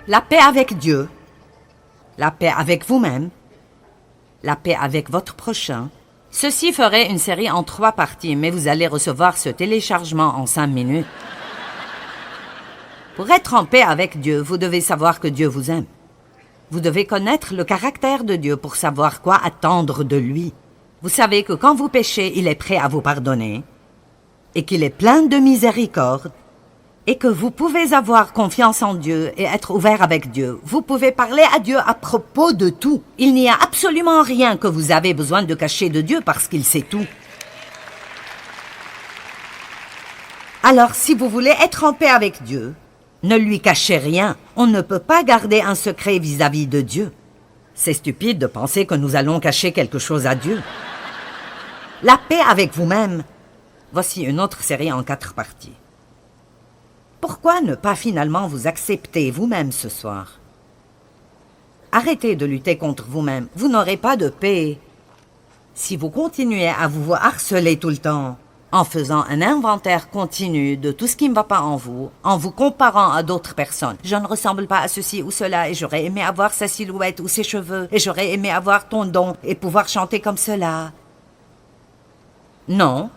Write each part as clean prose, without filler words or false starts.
la paix avec Dieu, la paix avec vous-même, la paix avec votre prochain. Ceci ferait une série en 3 parties, mais vous allez recevoir ce téléchargement en 5 minutes. Pour être en paix avec Dieu, vous devez savoir que Dieu vous aime. Vous devez connaître le caractère de Dieu pour savoir quoi attendre de lui. Vous savez que quand vous péchez, il est prêt à vous pardonner et qu'il est plein de miséricorde et que vous pouvez avoir confiance en Dieu et être ouvert avec Dieu. Vous pouvez parler à Dieu à propos de tout. Il n'y a absolument rien que vous avez besoin de cacher de Dieu parce qu'il sait tout. Alors, si vous voulez être en paix avec Dieu, ne lui cachez rien. On ne peut pas garder un secret vis-à-vis de Dieu. C'est stupide de penser que nous allons cacher quelque chose à Dieu. La paix avec vous-même. Voici une autre série en 4 parties. Pourquoi ne pas finalement vous accepter vous-même ce soir? Arrêtez de lutter contre vous-même. Vous n'aurez pas de paix. Si vous continuez à vous harceler tout le temps, en faisant un inventaire continu de tout ce qui ne va pas en vous comparant à d'autres personnes. Je ne ressemble pas à ceci ou cela et j'aurais aimé avoir sa silhouette ou ses cheveux et j'aurais aimé avoir ton don et pouvoir chanter comme cela. Non.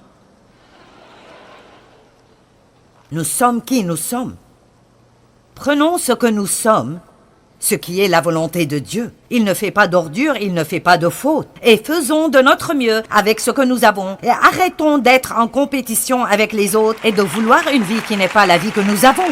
Nous sommes qui nous sommes. Prenons ce que nous sommes, ce qui est la volonté de Dieu. Il ne fait pas d'ordure, il ne fait pas de faute. Et faisons de notre mieux avec ce que nous avons. Et arrêtons d'être en compétition avec les autres et de vouloir une vie qui n'est pas la vie que nous avons.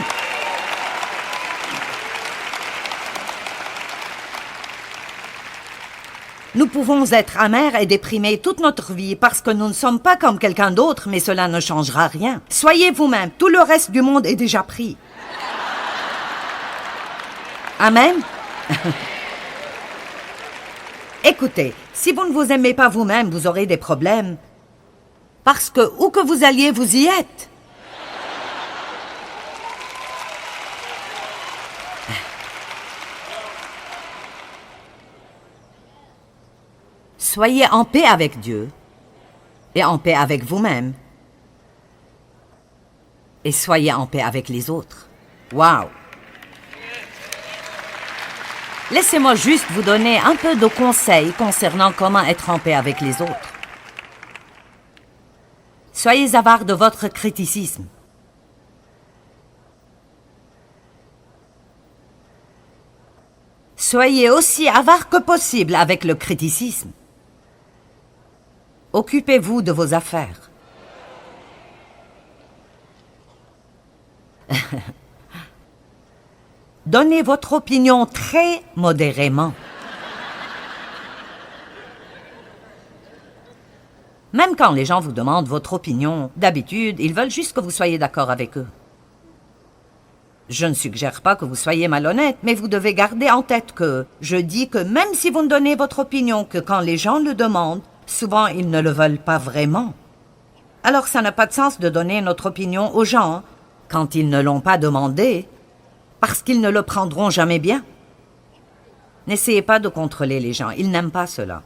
Nous pouvons être amers et déprimés toute notre vie parce que nous ne sommes pas comme quelqu'un d'autre, mais cela ne changera rien. Soyez vous-même, tout le reste du monde est déjà pris. Amen. Écoutez, si vous ne vous aimez pas vous-même, vous aurez des problèmes. Parce que où que vous alliez, vous y êtes. Soyez en paix avec Dieu et en paix avec vous-même. Et soyez en paix avec les autres. Wow! Laissez-moi juste vous donner un peu de conseils concernant comment être en paix avec les autres. Soyez avare de votre criticisme. Soyez aussi avare que possible avec le criticisme. Occupez-vous de vos affaires. Donnez votre opinion très modérément. Même quand les gens vous demandent votre opinion, d'habitude, ils veulent juste que vous soyez d'accord avec eux. Je ne suggère pas que vous soyez malhonnête, mais vous devez garder en tête que je dis que même si vous ne donnez votre opinion que quand les gens le demandent, souvent ils ne le veulent pas vraiment. Alors ça n'a pas de sens de donner notre opinion aux gens quand ils ne l'ont pas demandé, parce qu'ils ne le prendront jamais bien. N'essayez pas de contrôler les gens, ils n'aiment pas cela.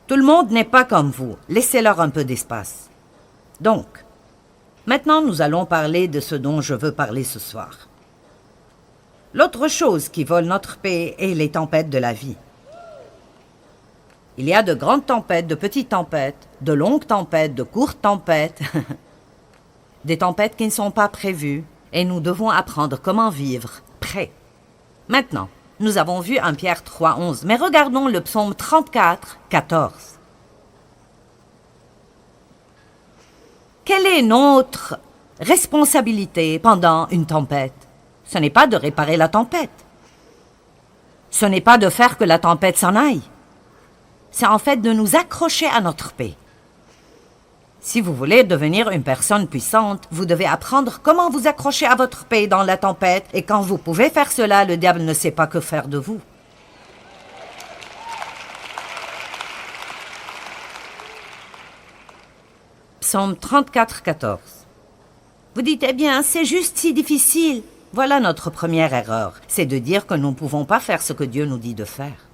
Tout le monde n'est pas comme vous, laissez-leur un peu d'espace. Donc, maintenant nous allons parler de ce dont je veux parler ce soir. L'autre chose qui vole notre paix est les tempêtes de la vie. Il y a de grandes tempêtes, de petites tempêtes, de longues tempêtes, de courtes tempêtes, des tempêtes qui ne sont pas prévues, et nous devons apprendre comment vivre prêt. Maintenant, nous avons vu 1 Pierre 3,11, mais regardons le psaume 34, 14. Quelle est notre responsabilité pendant une tempête? Ce n'est pas de réparer la tempête. Ce n'est pas de faire que la tempête s'en aille. C'est en fait de nous accrocher à notre paix. Si vous voulez devenir une personne puissante, vous devez apprendre comment vous accrocher à votre paix dans la tempête, et quand vous pouvez faire cela, le diable ne sait pas que faire de vous. Psaume 34, 14. Vous dites, eh bien, c'est juste si difficile. Voilà notre première erreur, c'est de dire que nous ne pouvons pas faire ce que Dieu nous dit de faire.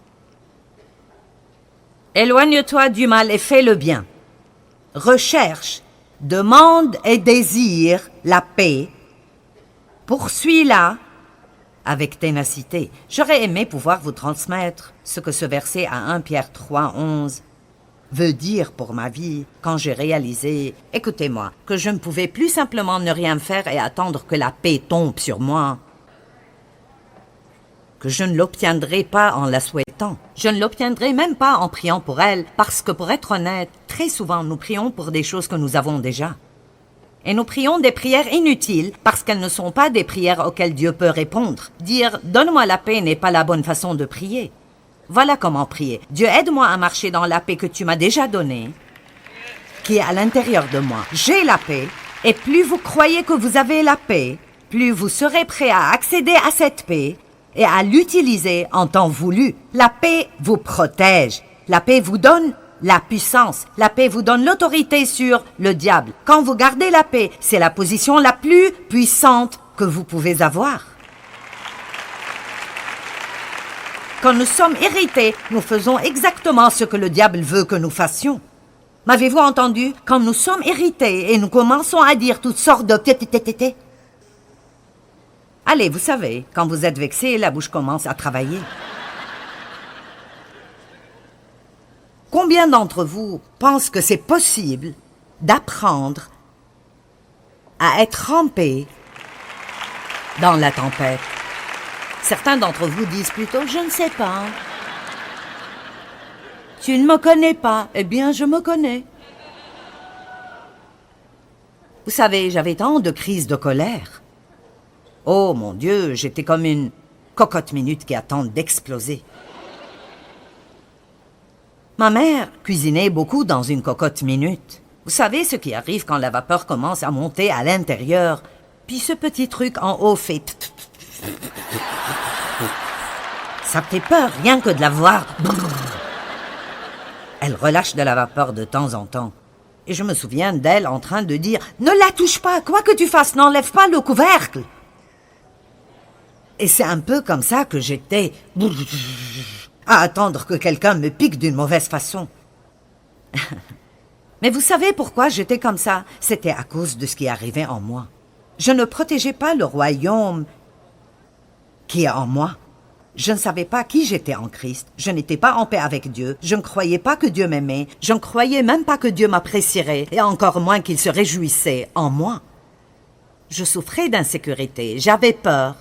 Éloigne-toi du mal et fais le bien. Recherche, demande et désire la paix. Poursuis-la avec ténacité. J'aurais aimé pouvoir vous transmettre ce que ce verset à 1 Pierre 3, 11 veut dire pour ma vie quand j'ai réalisé, écoutez-moi, que je ne pouvais plus simplement ne rien faire et attendre que la paix tombe sur moi. Que je ne l'obtiendrai pas en la souhaitant. Je ne l'obtiendrai même pas en priant pour elle, parce que pour être honnête, très souvent nous prions pour des choses que nous avons déjà. Et nous prions des prières inutiles parce qu'elles ne sont pas des prières auxquelles Dieu peut répondre. Dire « Donne-moi la paix » n'est pas la bonne façon de prier. Voilà comment prier. Dieu, aide-moi à marcher dans la paix que tu m'as déjà donnée, qui est à l'intérieur de moi. J'ai la paix, et plus vous croyez que vous avez la paix, plus vous serez prêt à accéder à cette paix et à l'utiliser en temps voulu. La paix vous protège. La paix vous donne la puissance. La paix vous donne l'autorité sur le diable. Quand vous gardez la paix, c'est la position la plus puissante que vous pouvez avoir. Quand nous sommes irrités, nous faisons exactement ce que le diable veut que nous fassions. M'avez-vous entendu? Quand nous sommes irrités et nous commençons à dire toutes sortes de tétététété. Allez, vous savez, quand vous êtes vexé, la bouche commence à travailler. Combien d'entre vous pensent que c'est possible d'apprendre à être trempé dans la tempête? Certains d'entre vous disent plutôt « Je ne sais pas. Tu ne me connais pas. Eh bien, je me connais. » Vous savez, j'avais tant de crises de colère. Oh mon Dieu, j'étais comme une cocotte minute qui attend d'exploser. Ma mère cuisinait beaucoup dans une cocotte minute. Vous savez ce qui arrive quand la vapeur commence à monter à l'intérieur, puis ce petit truc en haut fait... Ça fait peur, rien que de la voir. Elle relâche de la vapeur de temps en temps. Et je me souviens d'elle en train de dire « Ne la touche pas, quoi que tu fasses, n'enlève pas le couvercle !» Et c'est un peu comme ça que j'étais, à attendre que quelqu'un me pique d'une mauvaise façon. Mais vous savez pourquoi j'étais comme ça? C'était à cause de ce qui arrivait en moi. Je ne protégeais pas le royaume qui est en moi. Je ne savais pas qui j'étais en Christ. Je n'étais pas en paix avec Dieu. Je ne croyais pas que Dieu m'aimait. Je ne croyais même pas que Dieu m'apprécierait, et encore moins qu'il se réjouissait en moi. Je souffrais d'insécurité. J'avais peur.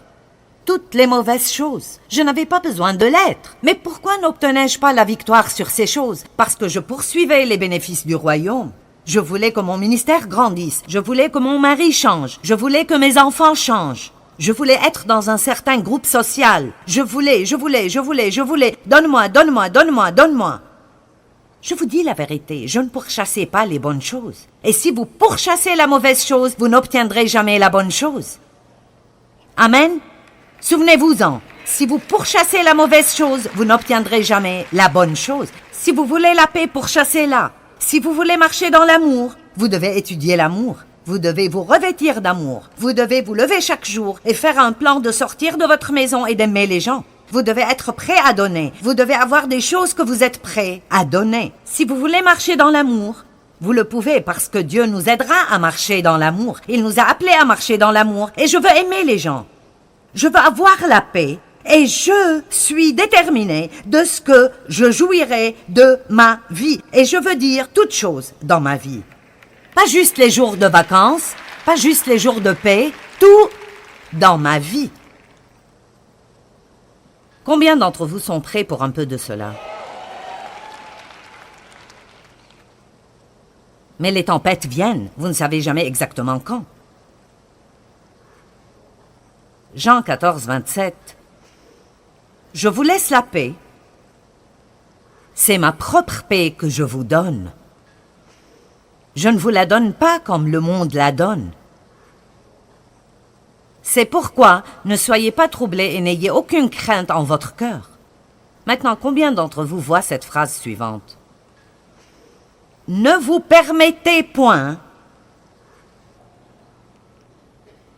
Toutes les mauvaises choses. Je n'avais pas besoin de l'être. Mais pourquoi n'obtenais-je pas la victoire sur ces choses? Parce que je poursuivais les bénéfices du royaume. Je voulais que mon ministère grandisse. Je voulais que mon mari change. Je voulais que mes enfants changent. Je voulais être dans un certain groupe social. Je voulais. Donne-moi, donne-moi, donne-moi, donne-moi. Je vous dis la vérité, je ne pourchassais pas les bonnes choses. Et si vous pourchassez la mauvaise chose, vous n'obtiendrez jamais la bonne chose. Amen? Souvenez-vous-en, si vous pourchassez la mauvaise chose, vous n'obtiendrez jamais la bonne chose. Si vous voulez la paix, pourchassez-la. Si vous voulez marcher dans l'amour, vous devez étudier l'amour. Vous devez vous revêtir d'amour. Vous devez vous lever chaque jour et faire un plan de sortir de votre maison et d'aimer les gens. Vous devez être prêt à donner. Vous devez avoir des choses que vous êtes prêt à donner. Si vous voulez marcher dans l'amour, vous le pouvez parce que Dieu nous aidera à marcher dans l'amour. Il nous a appelés à marcher dans l'amour et je veux aimer les gens. Je veux avoir la paix et je suis déterminée de ce que je jouirai de ma vie. Et je veux dire toutes choses dans ma vie. Pas juste les jours de vacances, pas juste les jours de paix, tout dans ma vie. Combien d'entre vous sont prêts pour un peu de cela? Mais les tempêtes viennent, vous ne savez jamais exactement quand. Jean 14, 27. Je vous laisse la paix. C'est ma propre paix que je vous donne. Je ne vous la donne pas comme le monde la donne. C'est pourquoi ne soyez pas troublés et n'ayez aucune crainte en votre cœur. Maintenant, combien d'entre vous voient cette phrase suivante? Ne vous permettez point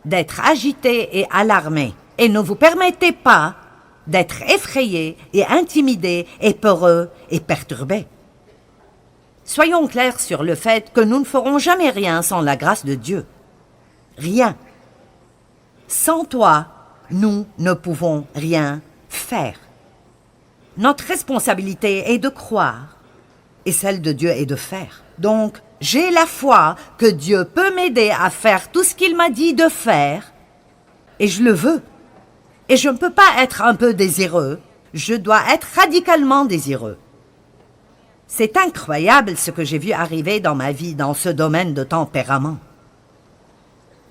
d'être agité et alarmé, et ne vous permettez pas d'être effrayé et intimidé et peureux et perturbé. Soyons clairs sur le fait que nous ne ferons jamais rien sans la grâce de Dieu. Rien. Sans toi, nous ne pouvons rien faire. Notre responsabilité est de croire et celle de Dieu est de faire. Donc, j'ai la foi que Dieu peut m'aider à faire tout ce qu'il m'a dit de faire et je le veux. Et je ne peux pas être un peu désireux, je dois être radicalement désireux. C'est incroyable ce que j'ai vu arriver dans ma vie dans ce domaine de tempérament.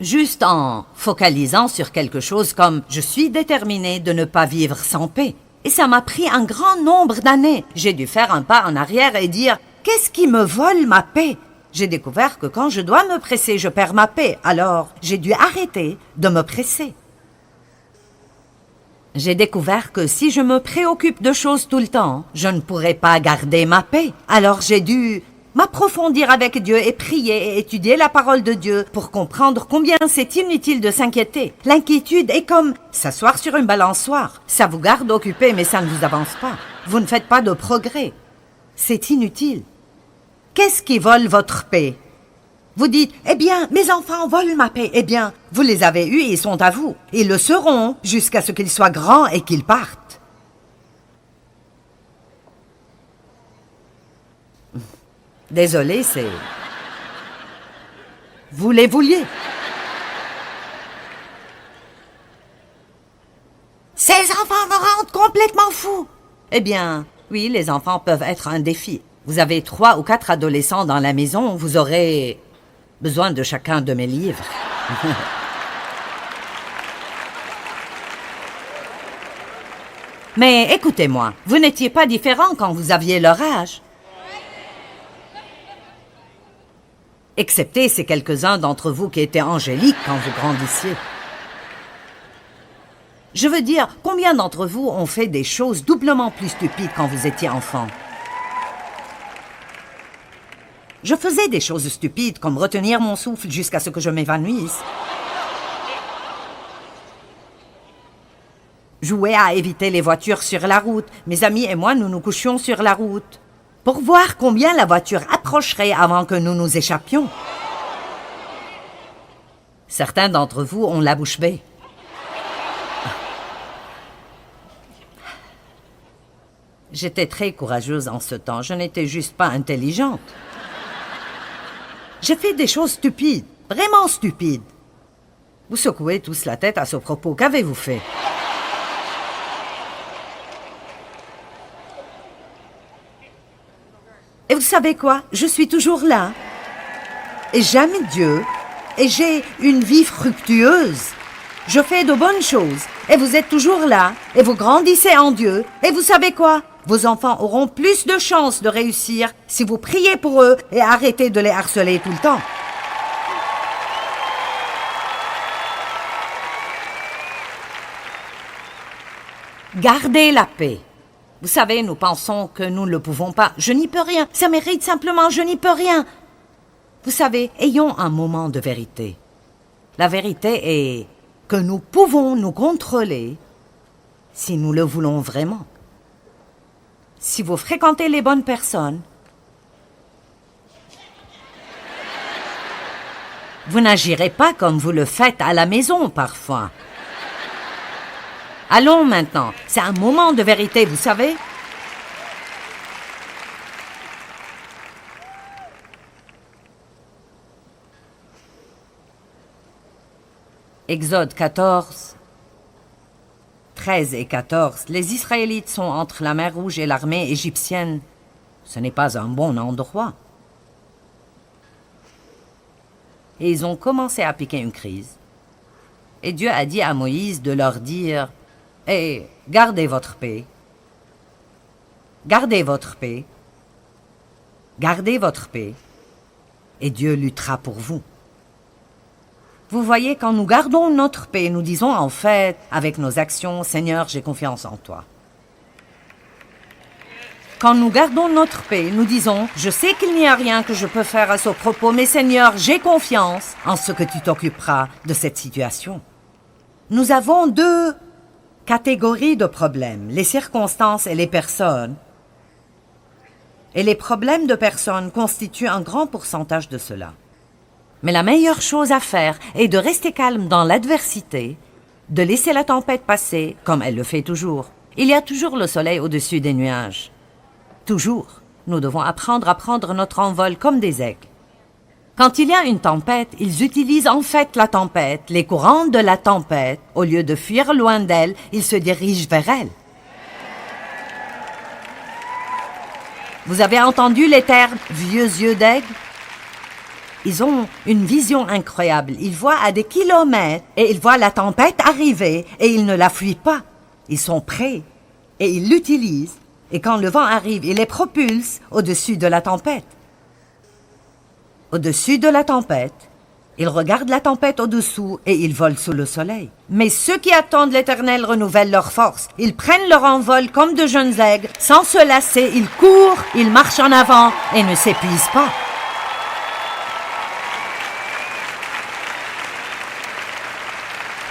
Juste en focalisant sur quelque chose comme « je suis déterminé de ne pas vivre sans paix ». Et ça m'a pris un grand nombre d'années. J'ai dû faire un pas en arrière et dire « qu'est-ce qui me vole ma paix ?» J'ai découvert que quand je dois me presser, je perds ma paix. Alors, j'ai dû arrêter de me presser. J'ai découvert que si je me préoccupe de choses tout le temps, je ne pourrai pas garder ma paix. Alors j'ai dû m'approfondir avec Dieu et prier et étudier la parole de Dieu pour comprendre combien c'est inutile de s'inquiéter. L'inquiétude est comme s'asseoir sur une balançoire. Ça vous garde occupé, mais ça ne vous avance pas. Vous ne faites pas de progrès. C'est inutile. Qu'est-ce qui vole votre paix? Vous dites, eh bien, mes enfants volent ma paix. Eh bien, vous les avez eus et ils sont à vous. Ils le seront jusqu'à ce qu'ils soient grands et qu'ils partent. Désolé, c'est... Vous les vouliez. Ces enfants me rendent complètement fou. Eh bien, oui, les enfants peuvent être un défi. Vous avez 3 ou 4 adolescents dans la maison, vous aurez besoin de chacun de mes livres. Mais écoutez-moi, vous n'étiez pas différents quand vous aviez leur âge. Excepté ces quelques-uns d'entre vous qui étaient angéliques quand vous grandissiez. Je veux dire, combien d'entre vous ont fait des choses doublement plus stupides quand vous étiez enfant? Je faisais des choses stupides, comme retenir mon souffle jusqu'à ce que je m'évanouisse. Jouer à éviter les voitures sur la route. Mes amis et moi, nous nous couchions sur la route pour voir combien la voiture approcherait avant que nous nous échappions. Certains d'entre vous ont la bouche bée. J'étais très courageuse en ce temps. Je n'étais juste pas intelligente. J'ai fait des choses stupides, vraiment stupides. Vous secouez tous la tête à ce propos. Qu'avez-vous fait? Et vous savez quoi? Je suis toujours là. Et j'aime Dieu. Et j'ai une vie fructueuse. Je fais de bonnes choses. Et vous êtes toujours là. Et vous grandissez en Dieu. Et vous savez quoi? Vos enfants auront plus de chances de réussir si vous priez pour eux et arrêtez de les harceler tout le temps. Gardez la paix. Vous savez, nous pensons que nous ne le pouvons pas. Je n'y peux rien. Ça mérite simplement, je n'y peux rien. Vous savez, ayons un moment de vérité. La vérité est que nous pouvons nous contrôler si nous le voulons vraiment. Si vous fréquentez les bonnes personnes, vous n'agirez pas comme vous le faites à la maison parfois. Allons maintenant, c'est un moment de vérité, vous savez. Exode 14, 13 et 14. Les Israélites sont entre la mer Rouge et l'armée égyptienne. Ce n'est pas un bon endroit. Et ils ont commencé à piquer une crise. Et Dieu a dit à Moïse de leur dire « Hey, gardez votre paix. Gardez votre paix. Gardez votre paix. Et Dieu luttera pour vous. » Vous voyez, quand nous gardons notre paix, nous disons en fait, avec nos actions, « Seigneur, j'ai confiance en toi. » Quand nous gardons notre paix, nous disons, « Je sais qu'il n'y a rien que je peux faire à ce propos, mais Seigneur, j'ai confiance en ce que tu t'occuperas de cette situation. » Nous avons 2 catégories de problèmes, les circonstances et les personnes. Et les problèmes de personnes constituent un grand pourcentage de cela. Mais la meilleure chose à faire est de rester calme dans l'adversité de laisser la tempête passer, comme elle le fait toujours. Il y a toujours le soleil au-dessus des nuages. Toujours, nous devons apprendre à prendre notre envol comme des aigles. Quand il y a une tempête, ils utilisent en fait la tempête, les courants de la tempête. Au lieu de fuir loin d'elle, ils se dirigent vers elle. Vous avez entendu les termes « vieux yeux d'aigle » ? Ils ont une vision incroyable. Ils voient à des kilomètres et ils voient la tempête arriver et ils ne la fuient pas. Ils sont prêts et ils l'utilisent. Et quand le vent arrive, il les propulse au-dessus de la tempête. Au-dessus de la tempête, ils regardent la tempête au-dessous et ils volent sous le soleil. Mais ceux qui attendent l'Éternel renouvellent leur force. Ils prennent leur envol comme de jeunes aigles. Sans se lasser, ils courent, ils marchent en avant et ne s'épuisent pas.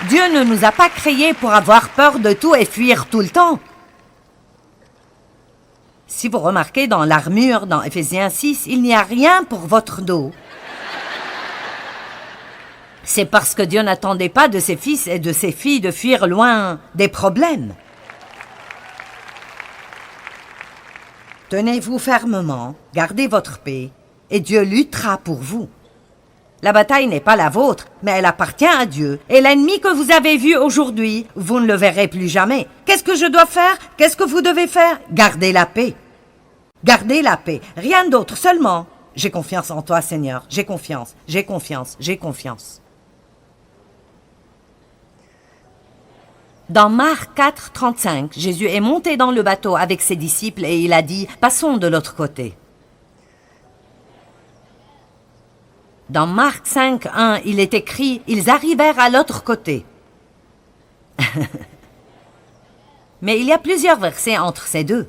Dieu ne nous a pas créés pour avoir peur de tout et fuir tout le temps. Si vous remarquez dans l'armure, dans Éphésiens 6, il n'y a rien pour votre dos. C'est parce que Dieu n'attendait pas de ses fils et de ses filles de fuir loin des problèmes. Tenez-vous fermement, gardez votre paix, et Dieu luttera pour vous. La bataille n'est pas la vôtre, mais elle appartient à Dieu. Et l'ennemi que vous avez vu aujourd'hui, vous ne le verrez plus jamais. Qu'est-ce que je dois faire? Qu'est-ce que vous devez faire? Gardez la paix. Gardez la paix. Rien d'autre, seulement. J'ai confiance en toi, Seigneur. J'ai confiance, j'ai confiance, j'ai confiance. Dans Marc 4, 35, Jésus est monté dans le bateau avec ses disciples et il a dit « Passons de l'autre côté ». Dans Marc 5, 1, il est écrit « Ils arrivèrent à l'autre côté ». Mais il y a plusieurs versets entre ces deux.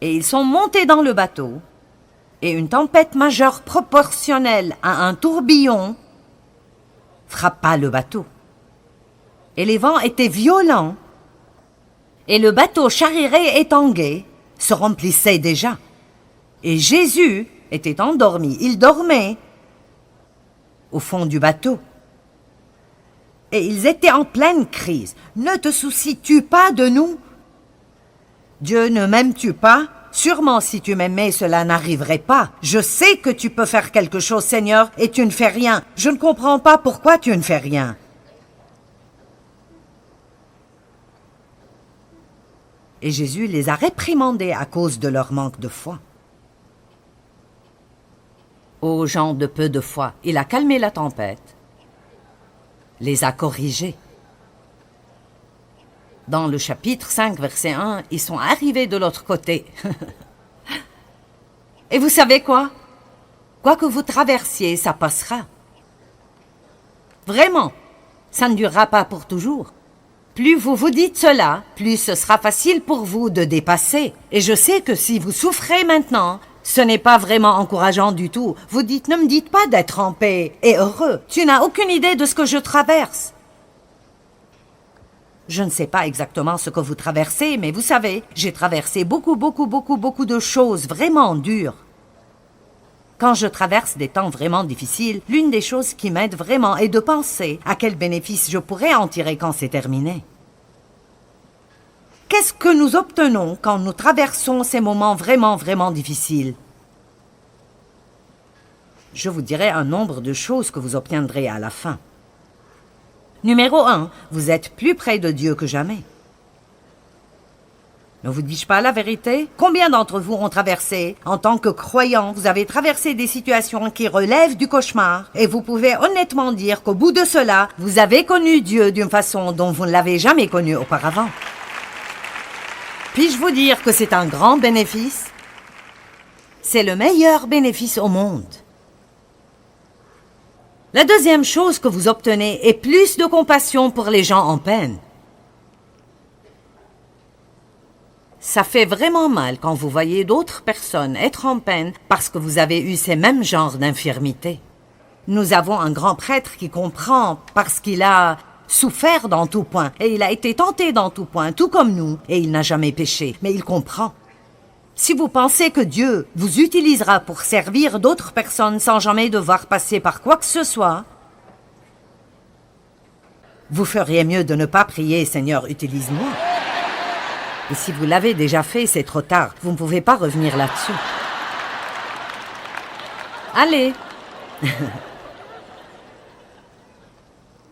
Et ils sont montés dans le bateau, et une tempête majeure proportionnelle à un tourbillon frappa le bateau. Et les vents étaient violents, et le bateau chaviré et tangué se remplissait déjà. Et Jésus était endormi, il dormait au fond du bateau. Et ils étaient en pleine crise. Ne te soucies-tu pas de nous? Dieu ne m'aime-tu pas? Sûrement si tu m'aimais, cela n'arriverait pas. Je sais que tu peux faire quelque chose, Seigneur, et tu ne fais rien. Je ne comprends pas pourquoi tu ne fais rien. Et Jésus les a réprimandés à cause de leur manque de foi. Ô gens de peu de foi, il a calmé la tempête, les a corrigés. Dans le chapitre 5, verset 1, ils sont arrivés de l'autre côté. Et vous savez quoi? Quoi que vous traversiez, ça passera. Vraiment, ça ne durera pas pour toujours. Plus vous vous dites cela, plus ce sera facile pour vous de dépasser. Et je sais que si vous souffrez maintenant, ce n'est pas vraiment encourageant du tout. Vous dites, ne me dites pas d'être en paix et heureux. Tu n'as aucune idée de ce que je traverse. Je ne sais pas exactement ce que vous traversez, mais vous savez, j'ai traversé beaucoup de choses vraiment dures. Quand je traverse des temps vraiment difficiles, l'une des choses qui m'aide vraiment est de penser à quel bénéfice je pourrais en tirer quand c'est terminé. Qu'est-ce que nous obtenons quand nous traversons ces moments vraiment difficiles? Je vous dirai un nombre de choses que vous obtiendrez à la fin. Numéro 1, vous êtes plus près de Dieu que jamais. Ne vous dis-je pas la vérité? Combien d'entre vous ont traversé, en tant que croyants, vous avez traversé des situations qui relèvent du cauchemar, et vous pouvez honnêtement dire qu'au bout de cela, vous avez connu Dieu d'une façon dont vous ne l'avez jamais connu auparavant. Puis-je vous dire que c'est un grand bénéfice? C'est le meilleur bénéfice au monde. La deuxième chose que vous obtenez est plus de compassion pour les gens en peine. Ça fait vraiment mal quand vous voyez d'autres personnes être en peine parce que vous avez eu ces mêmes genres d'infirmités. Nous avons un grand prêtre qui comprend parce qu'il a souffert dans tout point et il a été tenté dans tout point, tout comme nous, et il n'a jamais péché, mais il comprend. Si vous pensez que Dieu vous utilisera pour servir d'autres personnes sans jamais devoir passer par quoi que ce soit, Vous feriez mieux de ne pas prier, Seigneur, utilise-moi. Et si vous l'avez déjà fait, c'est trop tard. Vous ne pouvez pas revenir là-dessus. Allez.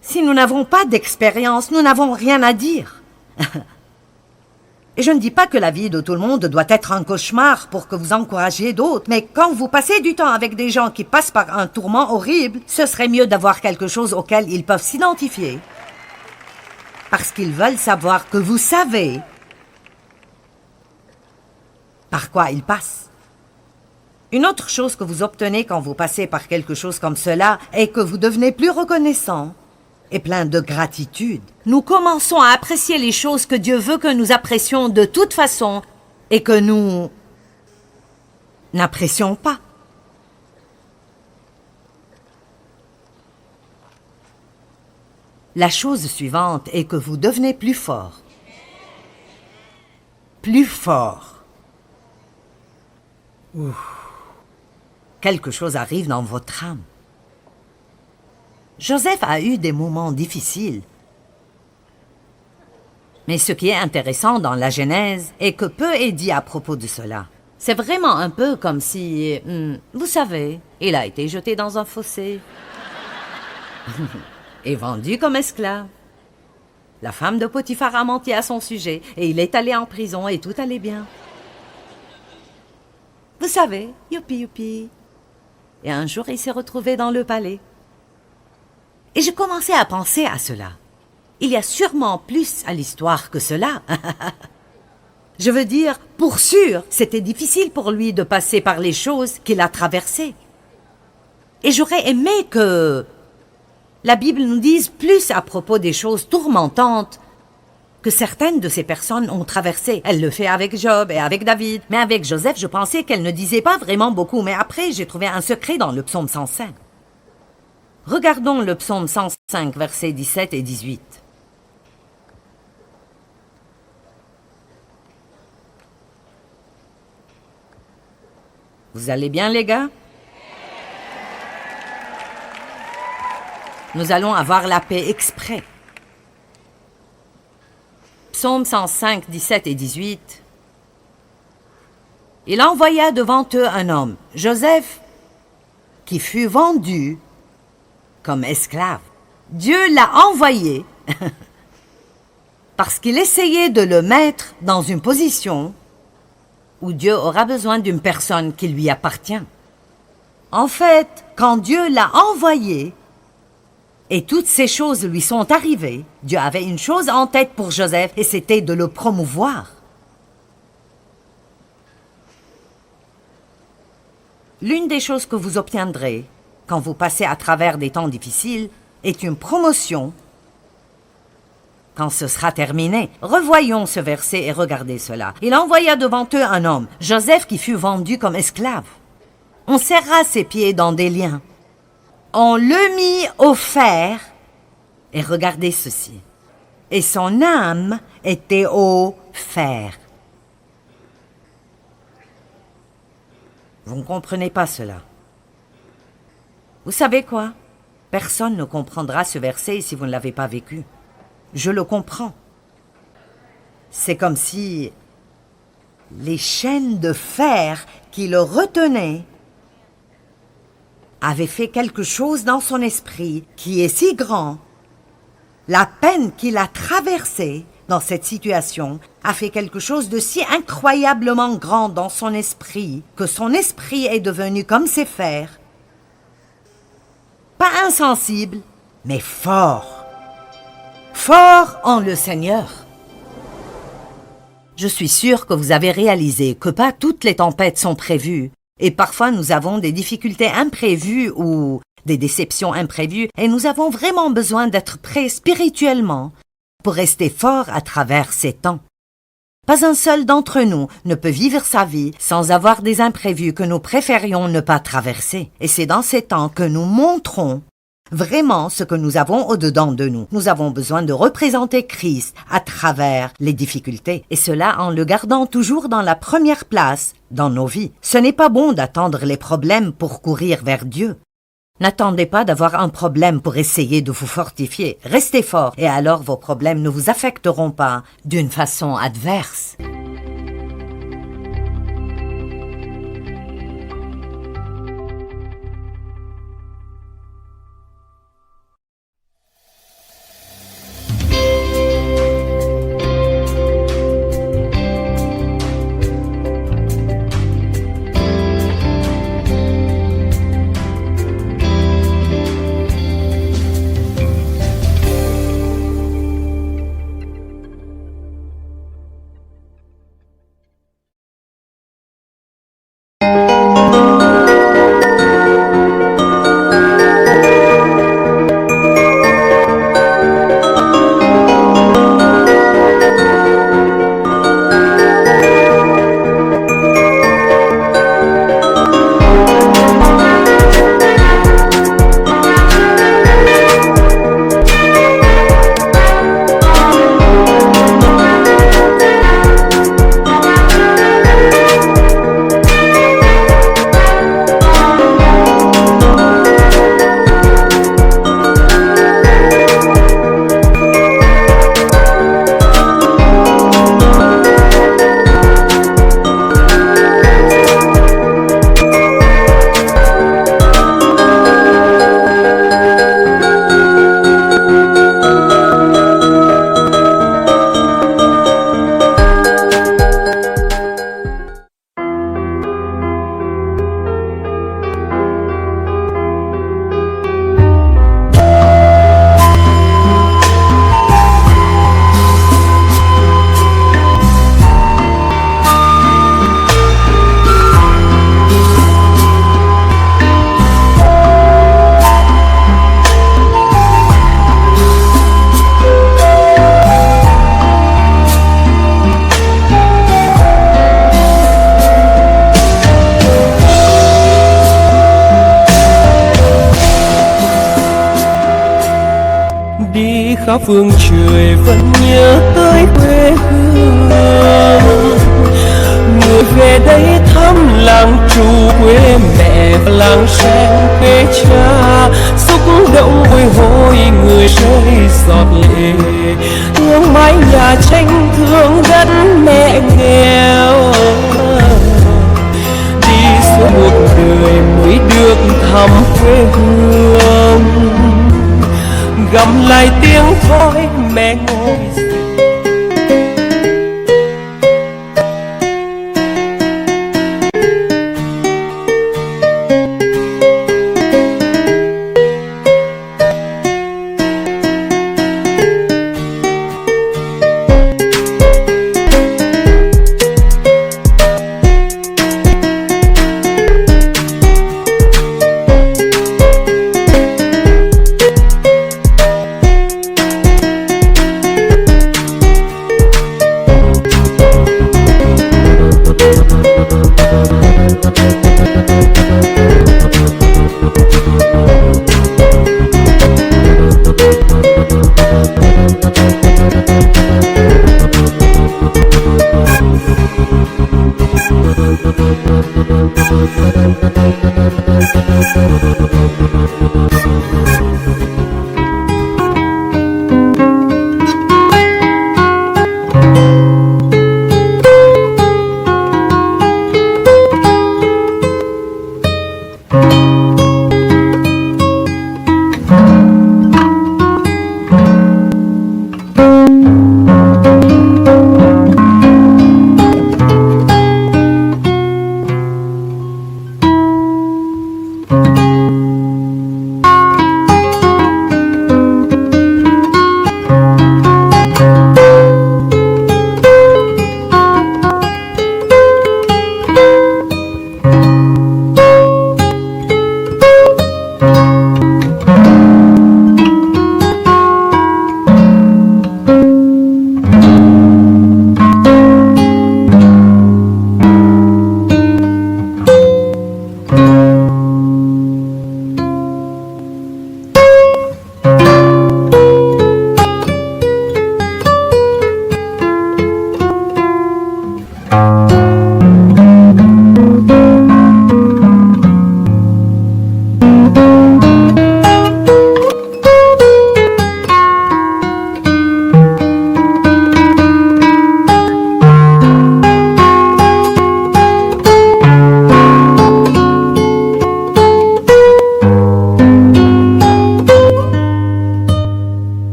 Si nous n'avons pas d'expérience, nous n'avons rien à dire. Et je ne dis pas que la vie de tout le monde doit être un cauchemar pour que vous encouragiez d'autres, mais quand vous passez du temps avec des gens qui passent par un tourment horrible, ce serait mieux d'avoir quelque chose auquel ils peuvent s'identifier. Parce qu'ils veulent savoir que vous savez par quoi ils passent. Une autre chose que vous obtenez quand vous passez par quelque chose comme cela est que vous devenez plus reconnaissant et plein de gratitude. Nous commençons à apprécier les choses que Dieu veut que nous apprécions de toute façon et que nous n'apprécions pas. La chose suivante est que vous devenez plus fort. Plus fort. Ouh. Quelque chose arrive dans votre âme. Joseph a eu des moments difficiles. Mais ce qui est intéressant dans la Genèse est que peu est dit à propos de cela. C'est vraiment un peu comme si, vous savez, il a été jeté dans un fossé et vendu comme esclave. La femme de Potiphar a menti à son sujet et il est allé en prison et tout allait bien. Vous savez, youpi youpi. Et un jour, il s'est retrouvé dans le palais. Et je commençais à penser à cela. Il y a sûrement plus à l'histoire que cela. Je veux dire, pour sûr, c'était difficile pour lui de passer par les choses qu'il a traversées. Et j'aurais aimé que la Bible nous dise plus à propos des choses tourmentantes que certaines de ces personnes ont traversées. Elle le fait avec Job et avec David. Mais avec Joseph, je pensais qu'elle ne disait pas vraiment beaucoup. Mais après, j'ai trouvé un secret dans le psaume 105. Regardons le psaume 105, versets 17 et 18. Vous allez bien, les gars? Nous allons avoir la paix exprès. Psaume 105, 17 et 18. Il envoya devant eux un homme, Joseph, qui fut vendu comme esclave. Dieu l'a envoyé parce qu'il essayait de le mettre dans une position où Dieu aura besoin d'une personne qui lui appartient. En fait, quand Dieu l'a envoyé et toutes ces choses lui sont arrivées, Dieu avait une chose en tête pour Joseph et c'était de le promouvoir. L'une des choses que vous obtiendrez quand vous passez à travers des temps difficiles est une promotion quand ce sera terminé. Revoyons ce verset et regardez cela. Il envoya devant eux un homme, Joseph, qui fut vendu comme esclave. On serra ses pieds dans des liens. On le mit au fer. Et regardez ceci. Et son âme était au fer. Vous ne comprenez pas cela. Vous savez quoi? Personne ne comprendra ce verset si vous ne l'avez pas vécu. Je le comprends. C'est comme si les chaînes de fer qui le retenaient avaient fait quelque chose dans son esprit qui est si grand. La peine qu'il a traversée dans cette situation a fait quelque chose de si incroyablement grand dans son esprit que son esprit est devenu comme ces fers. Pas insensible, mais fort. Fort en le Seigneur. Je suis sûre que vous avez réalisé que pas toutes les tempêtes sont prévues et parfois nous avons des difficultés imprévues ou des déceptions imprévues et nous avons vraiment besoin d'être prêts spirituellement pour rester forts à travers ces temps. Pas un seul d'entre nous ne peut vivre sa vie sans avoir des imprévus que nous préférions ne pas traverser. Et c'est dans ces temps que nous montrons vraiment ce que nous avons au-dedans de nous. Nous avons besoin de représenter Christ à travers les difficultés. Et cela en le gardant toujours dans la première place dans nos vies. Ce n'est pas bon d'attendre les problèmes pour courir vers Dieu. N'attendez pas d'avoir un problème pour essayer de vous fortifier. Restez fort et alors vos problèmes ne vous affecteront pas d'une façon adverse. khắp phương trời vẫn nhớ tới quê hương. Người về đây thăm làng trù quê mẹ và làng sen quê cha, xúc động bồi hồi người rơi giọt lệ, thương mái nhà tranh thương đất mẹ nghèo. Đi suốt một đời mới được thăm quê hương, gầm lại tiếng thói mẹ ngồi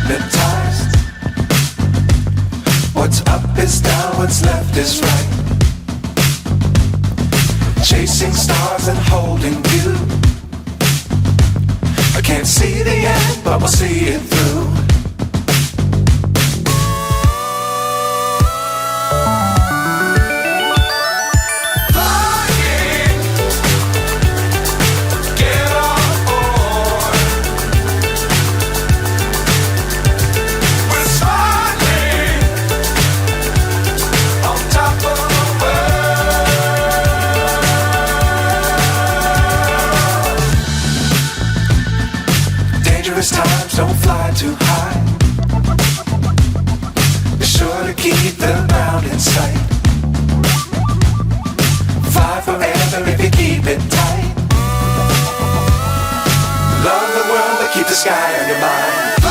hypnotized. What's up is down, what's left is right. Chasing stars and holding you. I can't see the end, but we'll see it through. Times don't fly too high. Be sure to keep the ground in sight. Fly forever if you keep it tight. Love the world but keep the sky on your mind.